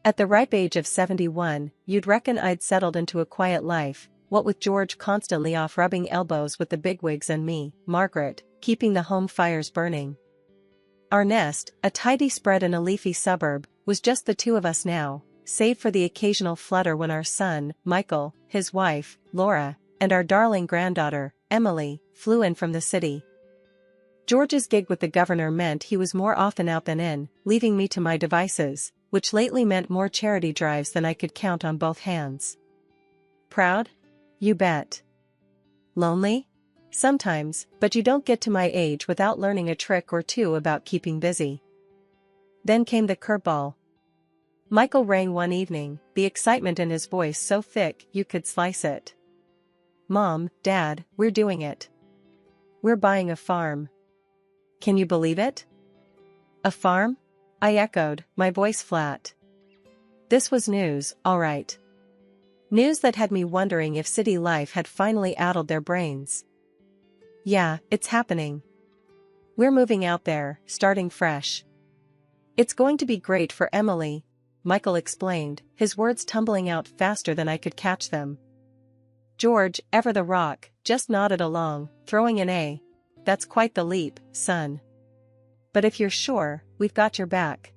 At the ripe age of 71, you'd reckon I'd settled into a quiet life, what with George constantly off rubbing elbows with the bigwigs and me, Margaret, keeping the home fires burning. Our nest, a tidy spread in a leafy suburb, was just the two of us now, save for the occasional flutter when our son, Michael, his wife, Laura, and our darling granddaughter, Emily, flew in from the city. George's gig with the governor meant he was more often out than in, leaving me to my devices, which lately meant more charity drives than I could count on both hands. Proud? You bet. Lonely? Sometimes, but you don't get to my age without learning a trick or two about keeping busy. Then came the curveball. Michael rang one evening, the excitement in his voice so thick you could slice it. Mom, Dad, we're doing it. We're buying a farm. Can you believe it? A farm? I echoed, my voice flat. This was news, all right. News that had me wondering if city life had finally addled their brains. Yeah, it's happening. We're moving out there, starting fresh. It's going to be great for Emily, Michael explained, his words tumbling out faster than I could catch them. George, ever the rock, just nodded along, throwing an A. That's quite the leap, son. But if you're sure, we've got your back.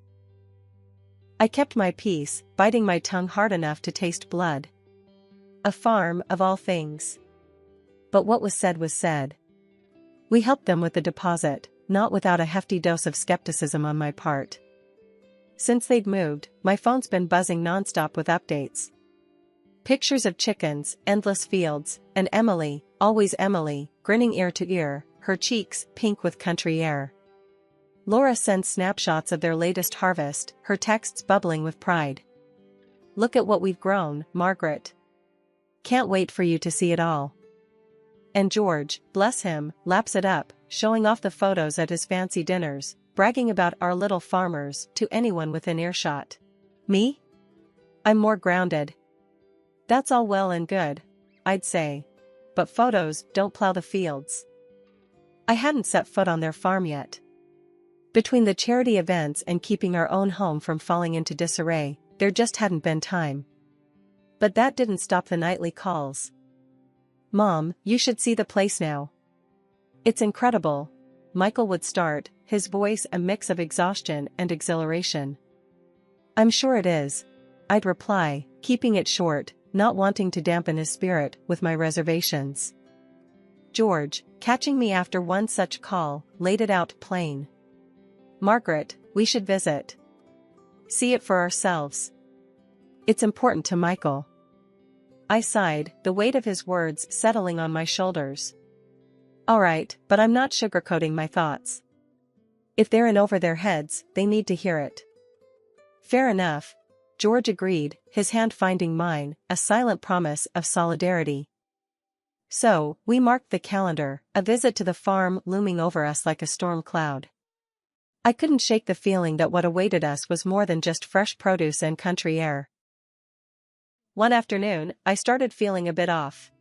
I kept my peace, biting my tongue hard enough to taste blood. A farm, of all things. But what was said. We helped them with the deposit, not without a hefty dose of skepticism on my part. Since they'd moved, my phone's been buzzing nonstop with updates. Pictures of chickens, endless fields, and Emily, always Emily, grinning ear to ear, her cheeks pink with country air. Laura sends snapshots of their latest harvest, her texts bubbling with pride. Look at what we've grown, Margaret. Can't wait for you to see it all. And George, bless him, laps it up, showing off the photos at his fancy dinners, bragging about our little farmers to anyone within earshot. Me? I'm more grounded. That's all well and good, I'd say. But photos don't plow the fields. I hadn't set foot on their farm yet. Between the charity events and keeping our own home from falling into disarray, there just hadn't been time. But that didn't stop the nightly calls. Mom, you should see the place now. It's incredible, Michael would start, his voice a mix of exhaustion and exhilaration. I'm sure it is, I'd reply, keeping it short, not wanting to dampen his spirit with my reservations. George, catching me after one such call, laid it out plain. Margaret, we should visit. See it for ourselves. It's important to Michael. I sighed, the weight of his words settling on my shoulders. All right, but I'm not sugarcoating my thoughts. If they're in over their heads, they need to hear it. Fair enough, George agreed, his hand finding mine, a silent promise of solidarity. So, we marked the calendar, a visit to the farm looming over us like a storm cloud. I couldn't shake the feeling that what awaited us was more than just fresh produce and country air. One afternoon, I started feeling a bit off.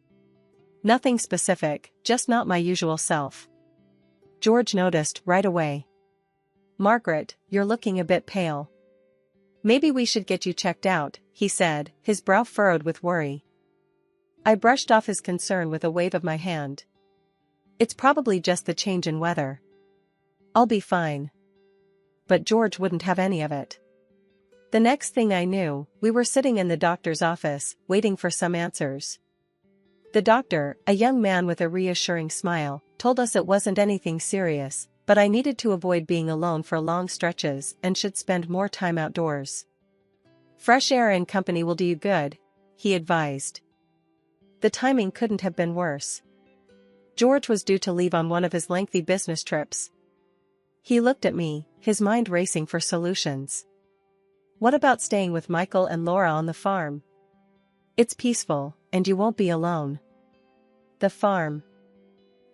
Nothing specific, just not my usual self. George noticed right away. Margaret, you're looking a bit pale. Maybe we should get you checked out, he said, his brow furrowed with worry. I brushed off his concern with a wave of my hand. It's probably just the change in weather. I'll be fine. But George wouldn't have any of it. The next thing I knew, we were sitting in the doctor's office, waiting for some answers. The doctor, a young man with a reassuring smile, told us it wasn't anything serious, but I needed to avoid being alone for long stretches and should spend more time outdoors. Fresh air and company will do you good, he advised. The timing couldn't have been worse. George was due to leave on one of his lengthy business trips. He looked at me, his mind racing for solutions. What about staying with Michael and Laura on the farm? It's peaceful, and you won't be alone. The farm.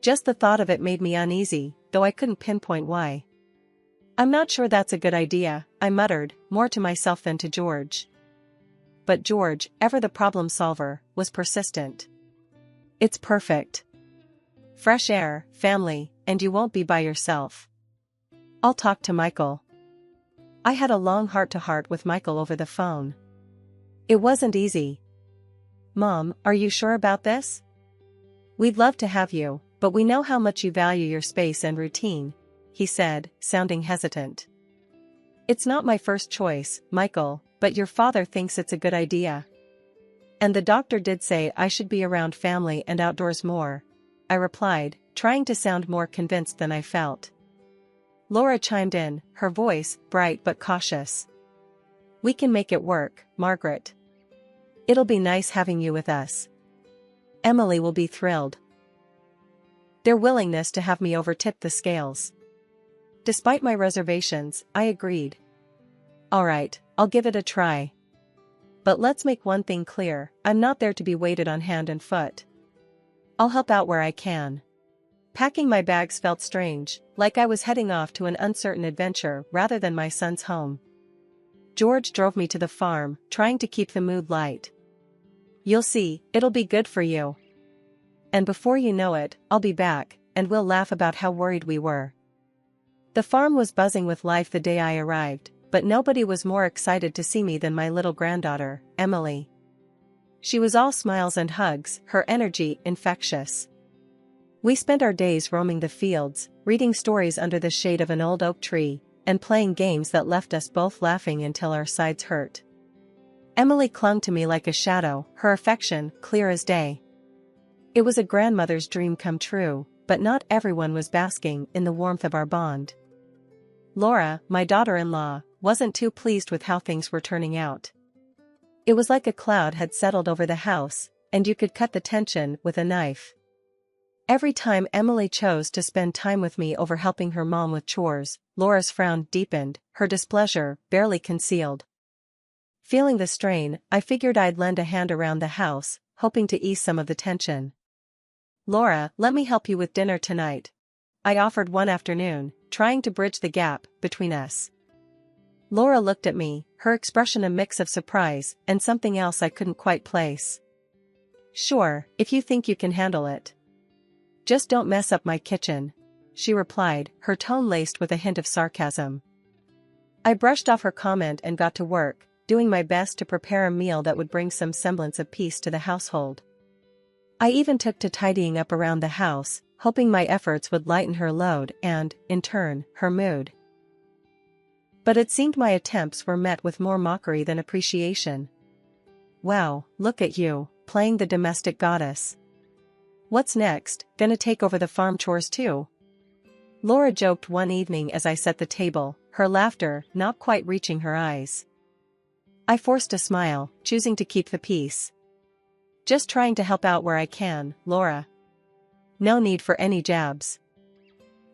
Just the thought of it made me uneasy, though I couldn't pinpoint why. I'm not sure that's a good idea, I muttered, more to myself than to George. But George, ever the problem solver, was persistent. It's perfect. Fresh air, family, and you won't be by yourself. I'll talk to Michael. I had a long heart-to-heart with Michael over the phone. It wasn't easy. "Mom, are you sure about this? We'd love to have you, but we know how much you value your space and routine," he said, sounding hesitant. "It's not my first choice, Michael, but your father thinks it's a good idea. And the doctor did say I should be around family and outdoors more," I replied, trying to sound more convinced than I felt. Laura chimed in, her voice bright but cautious. "We can make it work, Margaret. It'll be nice having you with us. Emily will be thrilled." Their willingness to have me over tipped the scales. Despite my reservations, I agreed. "All right, I'll give it a try. But let's make one thing clear, I'm not there to be waited on hand and foot. I'll help out where I can." Packing my bags felt strange, like I was heading off to an uncertain adventure rather than my son's home. George drove me to the farm, trying to keep the mood light. "You'll see, it'll be good for you. And before you know it, I'll be back, and we'll laugh about how worried we were." The farm was buzzing with life the day I arrived, but nobody was more excited to see me than my little granddaughter, Emily. She was all smiles and hugs, her energy infectious. We spent our days roaming the fields, reading stories under the shade of an old oak tree, and playing games that left us both laughing until our sides hurt. Emily clung to me like a shadow, her affection clear as day. It was a grandmother's dream come true, but not everyone was basking in the warmth of our bond. Laura, my daughter-in-law, wasn't too pleased with how things were turning out. It was like a cloud had settled over the house, and you could cut the tension with a knife. Every time Emily chose to spend time with me over helping her mom with chores, Laura's frown deepened, her displeasure barely concealed. Feeling the strain, I figured I'd lend a hand around the house, hoping to ease some of the tension. "Laura, let me help you with dinner tonight," I offered one afternoon, trying to bridge the gap between us. Laura looked at me, her expression a mix of surprise and something else I couldn't quite place. "Sure, if you think you can handle it. Just don't mess up my kitchen," she replied, her tone laced with a hint of sarcasm. I brushed off her comment and got to work, doing my best to prepare a meal that would bring some semblance of peace to the household. I even took to tidying up around the house, hoping my efforts would lighten her load and, in turn, her mood. But it seemed my attempts were met with more mockery than appreciation. "Wow, look at you, playing the domestic goddess. What's next, gonna take over the farm chores too?" Laura joked one evening as I set the table, her laughter not quite reaching her eyes. I forced a smile, choosing to keep the peace. "Just trying to help out where I can, Laura. No need for any jabs."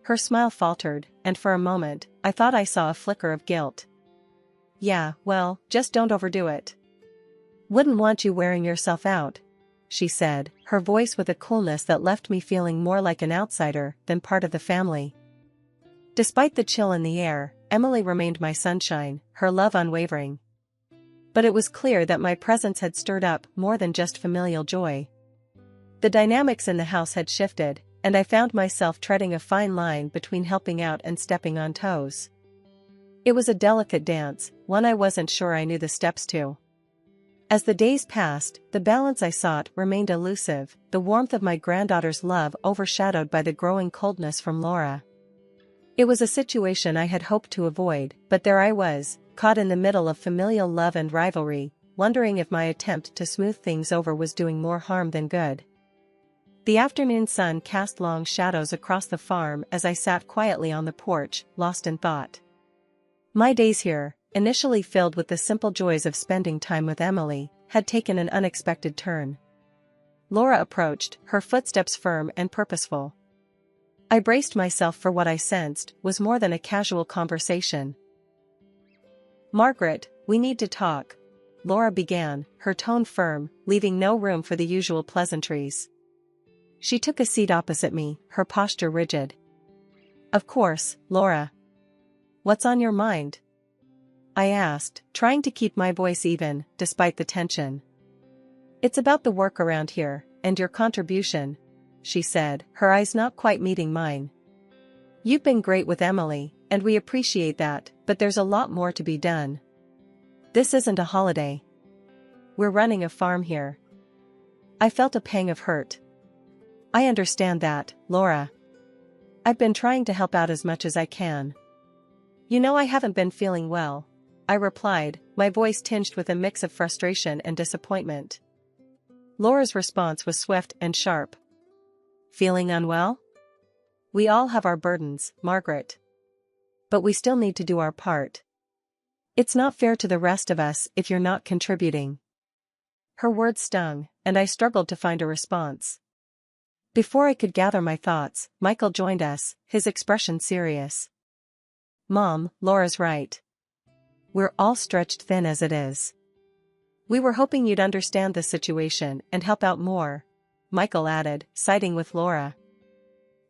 Her smile faltered, and for a moment, I thought I saw a flicker of guilt. "Yeah, well, just don't overdo it. Wouldn't want you wearing yourself out," she said, her voice with a coolness that left me feeling more like an outsider than part of the family. Despite the chill in the air, Emily remained my sunshine, her love unwavering. But it was clear that my presence had stirred up more than just familial joy. The dynamics in the house had shifted, and I found myself treading a fine line between helping out and stepping on toes. It was a delicate dance, one I wasn't sure I knew the steps to. As the days passed, the balance I sought remained elusive, the warmth of my granddaughter's love overshadowed by the growing coldness from Laura. It was a situation I had hoped to avoid, but there I was, caught in the middle of familial love and rivalry, wondering if my attempt to smooth things over was doing more harm than good. The afternoon sun cast long shadows across the farm as I sat quietly on the porch, lost in thought. My days here, initially filled with the simple joys of spending time with Emily, had taken an unexpected turn. Laura approached, her footsteps firm and purposeful. I braced myself for what I sensed was more than a casual conversation. "Margaret, we need to talk," Laura began, her tone firm, leaving no room for the usual pleasantries. She took a seat opposite me, her posture rigid. "Of course, Laura. What's on your mind?" I asked, trying to keep my voice even, despite the tension. "It's about the work around here, and your contribution," she said, her eyes not quite meeting mine. "You've been great with Emily, and we appreciate that, But there's a lot more to be done. This isn't a holiday. We're running a farm here. I felt a pang of hurt. I understand that, Laura. I've been trying to help out as much as I can. You know I haven't been feeling well, I replied, my voice tinged with a mix of frustration and disappointment. Laura's response was swift and sharp. Feeling unwell? We all have our burdens, Margaret. But we still need to do our part. It's not fair to the rest of us if you're not contributing. Her words stung, and I struggled to find a response. Before I could gather my thoughts, Michael joined us, his expression serious. Mom, Laura's right. We're all stretched thin as it is. We were hoping you'd understand the situation and help out more, Michael added, siding with Laura.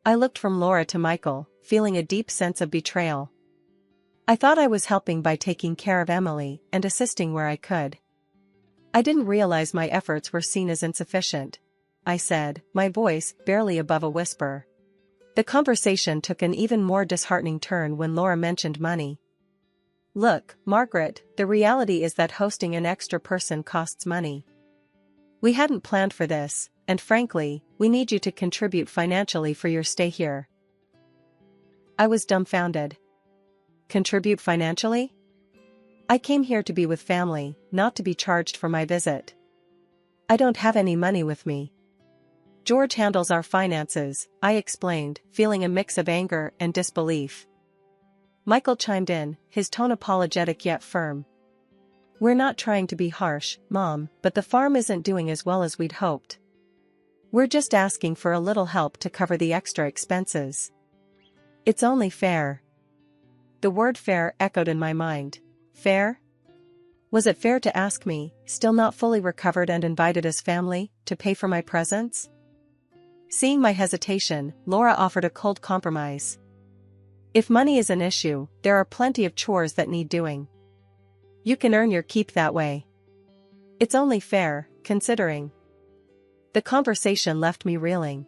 I looked from Laura to Michael, feeling a deep sense of betrayal. I thought I was helping by taking care of Emily and assisting where I could. I didn't realize my efforts were seen as insufficient, I said, my voice barely above a whisper. The conversation took an even more disheartening turn when Laura mentioned money. Look, Margaret, the reality is that hosting an extra person costs money. We hadn't planned for this, and frankly, we need you to contribute financially for your stay here. I was dumbfounded. Contribute financially? I came here to be with family, not to be charged for my visit. I don't have any money with me. George handles our finances, I explained, feeling a mix of anger and disbelief. Michael chimed in, his tone apologetic yet firm. We're not trying to be harsh, Mom, but the farm isn't doing as well as we'd hoped. We're just asking for a little help to cover the extra expenses. It's only fair. The word fair echoed in my mind. Fair? Was it fair to ask me, still not fully recovered and invited as family, to pay for my presence? Seeing my hesitation, Laura offered a cold compromise. If money is an issue, there are plenty of chores that need doing. You can earn your keep that way. It's only fair, considering. The conversation left me reeling.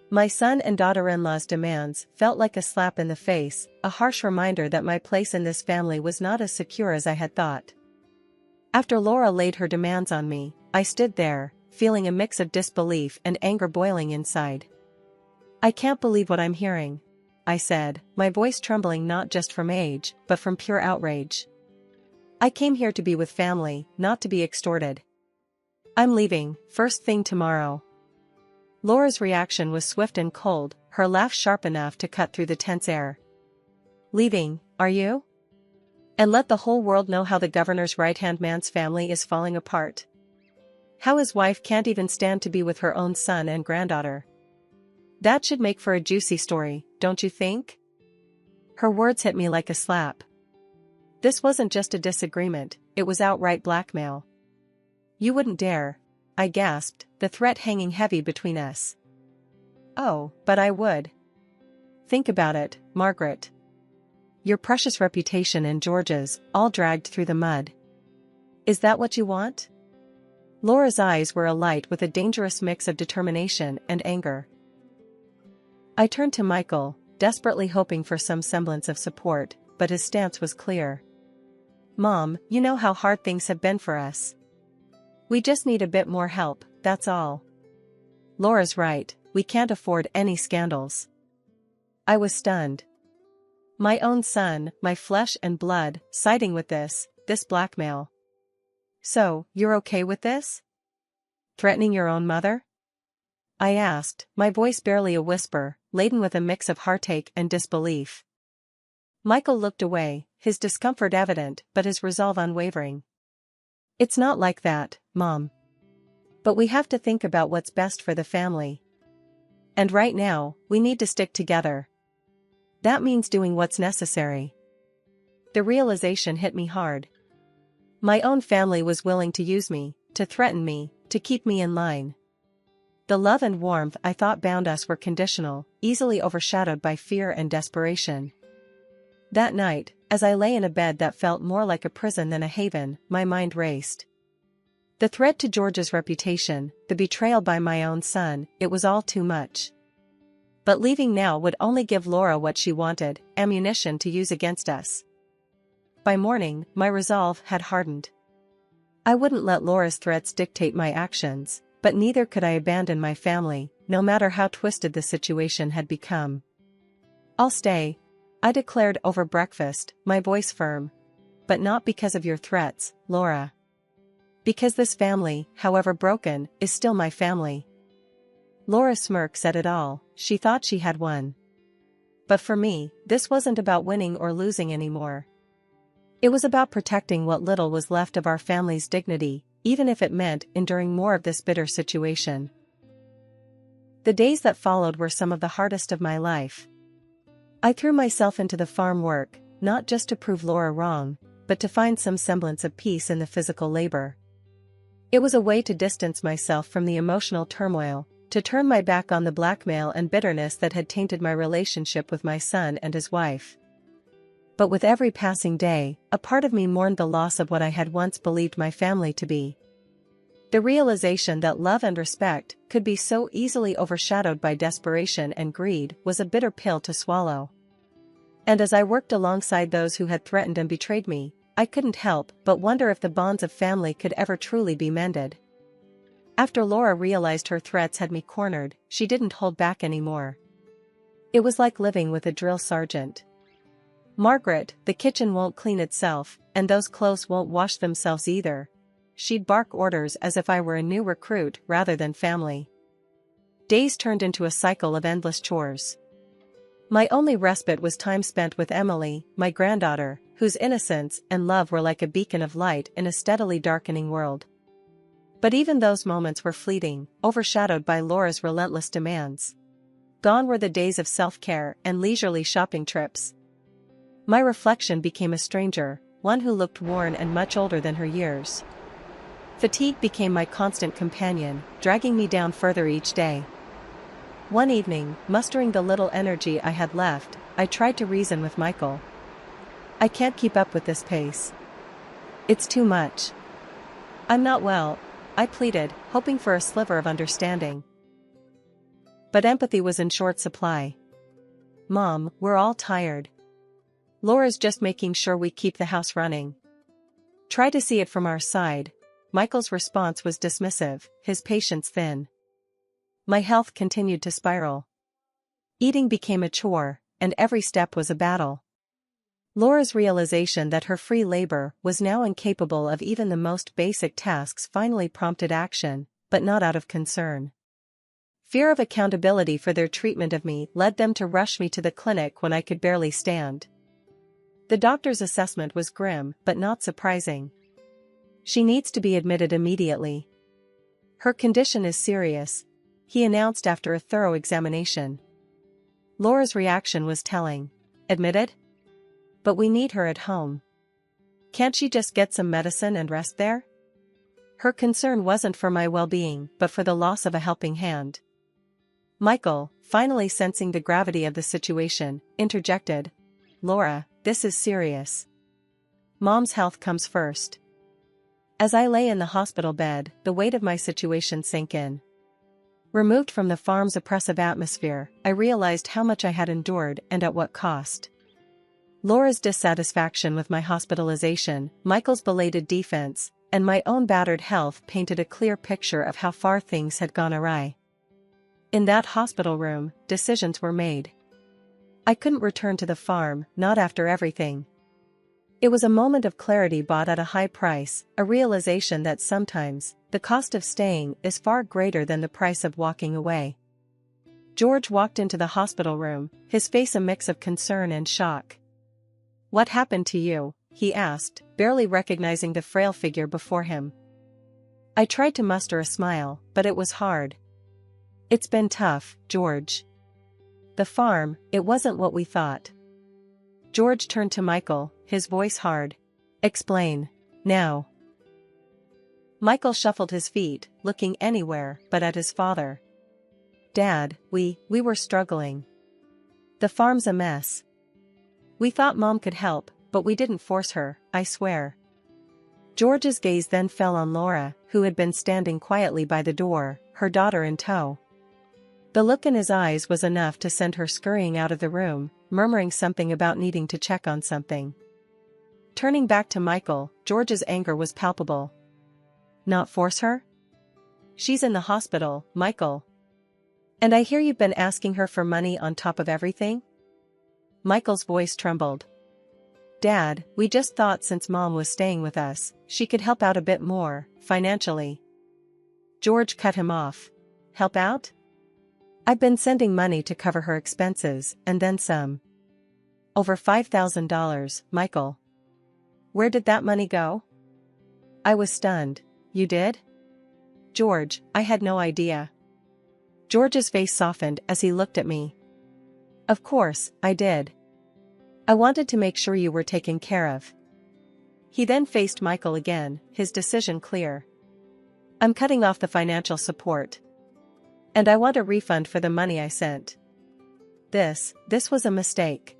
My son and daughter-in-law's demands felt like a slap in the face, a harsh reminder that my place in this family was not as secure as I had thought. After Laura laid her demands on me, I stood there, feeling a mix of disbelief and anger boiling inside. I can't believe what I'm hearing, I said, my voice trembling not just from age, but from pure outrage. I came here to be with family, not to be extorted. I'm leaving, first thing tomorrow. Laura's reaction was swift and cold, her laugh sharp enough to cut through the tense air. Leaving, are you? And let the whole world know how the governor's right-hand man's family is falling apart. How his wife can't even stand to be with her own son and granddaughter. That should make for a juicy story, don't you think? Her words hit me like a slap. This wasn't just a disagreement, it was outright blackmail. You wouldn't dare, I gasped, the threat hanging heavy between us. Oh, but I would. Think about it, Margaret. Your precious reputation and George's, all dragged through the mud. Is that what you want? Laura's eyes were alight with a dangerous mix of determination and anger. I turned to Michael, desperately hoping for some semblance of support, but his stance was clear. Mom, you know how hard things have been for us. We just need a bit more help, that's all. Laura's right, we can't afford any scandals. I was stunned. My own son, my flesh and blood, siding with this blackmail. So, you're okay with this? Threatening your own mother? I asked, my voice barely a whisper, laden with a mix of heartache and disbelief. Michael looked away, his discomfort evident but his resolve unwavering. It's not like that, Mom. But we have to think about what's best for the family. And right now, we need to stick together. That means doing what's necessary. The realization hit me hard. My own family was willing to use me, to threaten me, to keep me in line. The love and warmth I thought bound us were conditional, easily overshadowed by fear and desperation. That night, as I lay in a bed that felt more like a prison than a haven, my mind raced. The threat to George's reputation, the betrayal by my own son, it was all too much. But leaving now would only give Laura what she wanted, ammunition to use against us. By morning, my resolve had hardened. I wouldn't let Laura's threats dictate my actions, but neither could I abandon my family, no matter how twisted the situation had become. "I'll stay," I declared over breakfast, my voice firm. "But not because of your threats, Laura. Because this family, however broken, is still my family." Laura smirks at it all. She thought she had won. But for me, this wasn't about winning or losing anymore. It was about protecting what little was left of our family's dignity, even if it meant enduring more of this bitter situation. The days that followed were some of the hardest of my life. I threw myself into the farm work, not just to prove Laura wrong, but to find some semblance of peace in the physical labor. It was a way to distance myself from the emotional turmoil, to turn my back on the blackmail and bitterness that had tainted my relationship with my son and his wife. But with every passing day, a part of me mourned the loss of what I had once believed my family to be. The realization that love and respect could be so easily overshadowed by desperation and greed was a bitter pill to swallow. And as I worked alongside those who had threatened and betrayed me, I couldn't help but wonder if the bonds of family could ever truly be mended. After Laura realized her threats had me cornered, she didn't hold back anymore. It was like living with a drill sergeant. "Margaret, the kitchen won't clean itself, and those clothes won't wash themselves either." She'd bark orders as if I were a new recruit rather than family. Days turned into a cycle of endless chores. My only respite was time spent with Emily, my granddaughter, whose innocence and love were like a beacon of light in a steadily darkening world. But even those moments were fleeting, overshadowed by Laura's relentless demands. Gone were the days of self-care and leisurely shopping trips. My reflection became a stranger, one who looked worn and much older than her years. Fatigue became my constant companion, dragging me down further each day. One evening, mustering the little energy I had left, I tried to reason with Michael. "I can't keep up with this pace. It's too much. I'm not well," I pleaded, hoping for a sliver of understanding. But empathy was in short supply. "Mom, we're all tired. Laura's just making sure we keep the house running. Try to see it from our side." Michael's response was dismissive, his patience thin. My health continued to spiral. Eating became a chore, and every step was a battle. Laura's realization that her free labor was now incapable of even the most basic tasks finally prompted action, but not out of concern. Fear of accountability for their treatment of me led them to rush me to the clinic when I could barely stand. The doctor's assessment was grim but not surprising. "She needs to be admitted immediately. Her condition is serious," he announced after a thorough examination. Laura's reaction was telling. "Admitted? But we need her at home. Can't she just get some medicine and rest there?" Her concern wasn't for my well-being but for the loss of a helping hand. Michael, finally sensing the gravity of the situation, interjected. "Laura, this is serious. Mom's health comes first." As I lay in the hospital bed, the weight of my situation sank in. Removed from the farm's oppressive atmosphere, I realized how much I had endured and at what cost. Laura's dissatisfaction with my hospitalization, Michael's belated defense, and my own battered health painted a clear picture of how far things had gone awry. In that hospital room, decisions were made. I couldn't return to the farm, not after everything. It was a moment of clarity bought at a high price, a realization that sometimes, the cost of staying is far greater than the price of walking away. George walked into the hospital room, his face a mix of concern and shock. "What happened to you?" he asked, barely recognizing the frail figure before him. I tried to muster a smile, but it was hard. "It's been tough, George. The farm, it wasn't what we thought." George turned to Michael, his voice hard. "Explain, now." Michael shuffled his feet, looking anywhere but at his father. "Dad, we were struggling. The farm's a mess. We thought Mom could help, but we didn't force her, I swear." George's gaze then fell on Laura, who had been standing quietly by the door, her daughter in tow. The look in his eyes was enough to send her scurrying out of the room, murmuring something about needing to check on something. Turning back to Michael, George's anger was palpable. Not force her? She's in the hospital, Michael. And I hear you've been asking her for money on top of everything? Michael's voice trembled. Dad, we just thought since Mom was staying with us, she could help out a bit more, financially. George cut him off. Help out? I've been sending money to cover her expenses, and then some. Over $5,000, Michael. Where did that money go? I was stunned. You did? George, I had no idea. George's face softened as he looked at me. Of course, I did. I wanted to make sure you were taken care of. He then faced Michael again, his decision clear. I'm cutting off the financial support. And I want a refund for the money I sent. This was a mistake.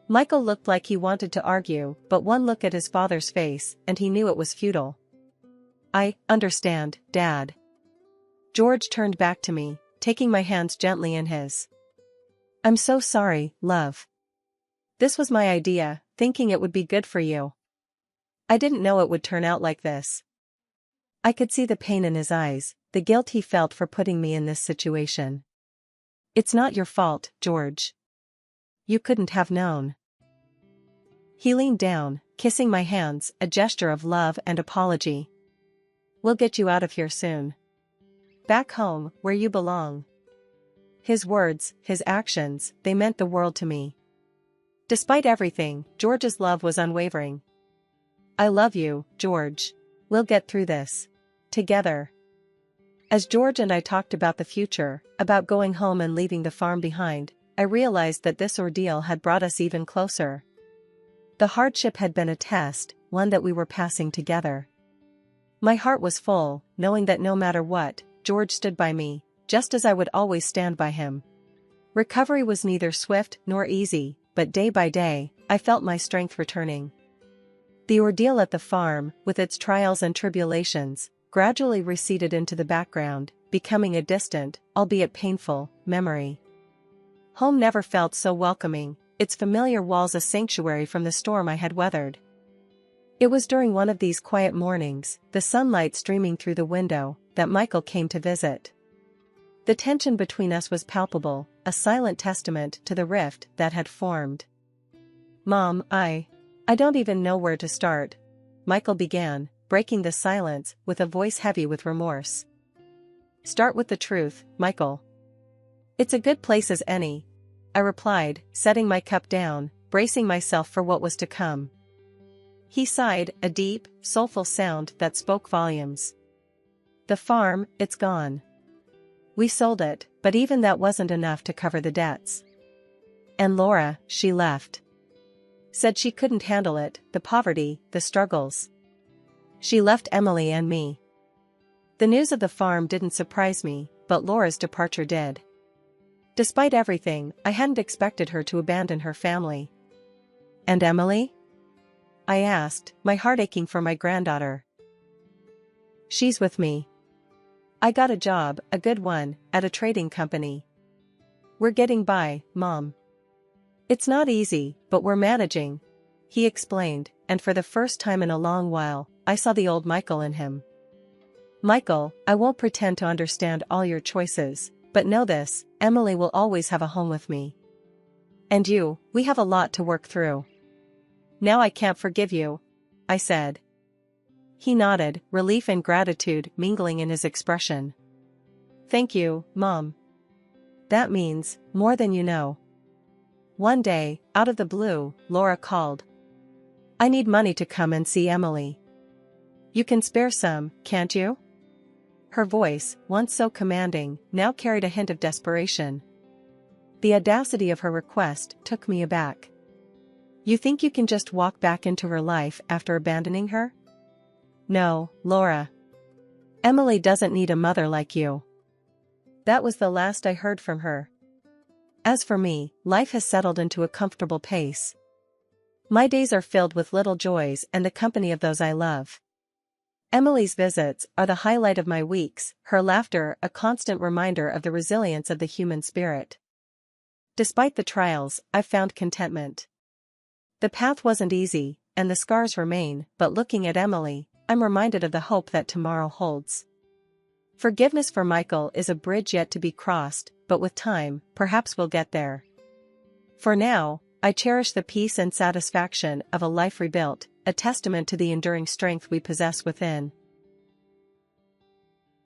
Michael looked like he wanted to argue, but one look at his father's face, and he knew it was futile. I understand, Dad. George turned back to me, taking my hands gently in his. I'm so sorry, love. This was my idea, thinking it would be good for you. I didn't know it would turn out like this. I could see the pain in his eyes, the guilt he felt for putting me in this situation. It's not your fault, George. You couldn't have known. He leaned down, kissing my hands, a gesture of love and apology. We'll get you out of here soon. Back home, where you belong. His words, his actions, they meant the world to me. Despite everything, George's love was unwavering. I love you, George. We'll get through this. Together. As George and I talked about the future, about going home and leaving the farm behind, I realized that this ordeal had brought us even closer. The hardship had been a test, one that we were passing together. My heart was full, knowing that no matter what, George stood by me, just as I would always stand by him. Recovery was neither swift nor easy, but day by day, I felt my strength returning. The ordeal at the farm, with its trials and tribulations, gradually receded into the background, becoming a distant, albeit painful, memory. Home never felt so welcoming, its familiar walls a sanctuary from the storm I had weathered. It was during one of these quiet mornings, the sunlight streaming through the window, that Michael came to visit. The tension between us was palpable, a silent testament to the rift that had formed. Mom, I don't even know where to start, Michael began, breaking the silence with a voice heavy with remorse. Start with the truth, Michael. It's a good place as any, I replied, setting my cup down, bracing myself for what was to come. He sighed, a deep, soulful sound that spoke volumes. The farm, it's gone. We sold it, but even that wasn't enough to cover the debts. And Laura, she left. Said she couldn't handle it, the poverty, the struggles. She left Emily and me. The news of the farm didn't surprise me, but Laura's departure did. Despite everything, I hadn't expected her to abandon her family. And Emily? I asked, my heart aching for my granddaughter. She's with me. I got a job, a good one, at a trading company. We're getting by, Mom. It's not easy, but we're managing, he explained, and for the first time in a long while, I saw the old Michael in him. Michael, I won't pretend to understand all your choices, but know this, Emily will always have a home with me. And you, we have a lot to work through. Now I can't forgive you, I said. He nodded, relief and gratitude mingling in his expression. Thank you, Mom. That means more than you know. One day, out of the blue, Laura called. I need money to come and see Emily. You can spare some, can't you? Her voice, once so commanding, now carried a hint of desperation. The audacity of her request took me aback. You think you can just walk back into her life after abandoning her? No, Laura. Emily doesn't need a mother like you. That was the last I heard from her. As for me, life has settled into a comfortable pace. My days are filled with little joys and the company of those I love. Emily's visits are the highlight of my weeks, her laughter a constant reminder of the resilience of the human spirit. Despite the trials, I've found contentment. The path wasn't easy, and the scars remain, but looking at Emily, I'm reminded of the hope that tomorrow holds. Forgiveness for Michael is a bridge yet to be crossed, but with time, perhaps we'll get there. For now, I cherish the peace and satisfaction of a life rebuilt, a testament to the enduring strength we possess within.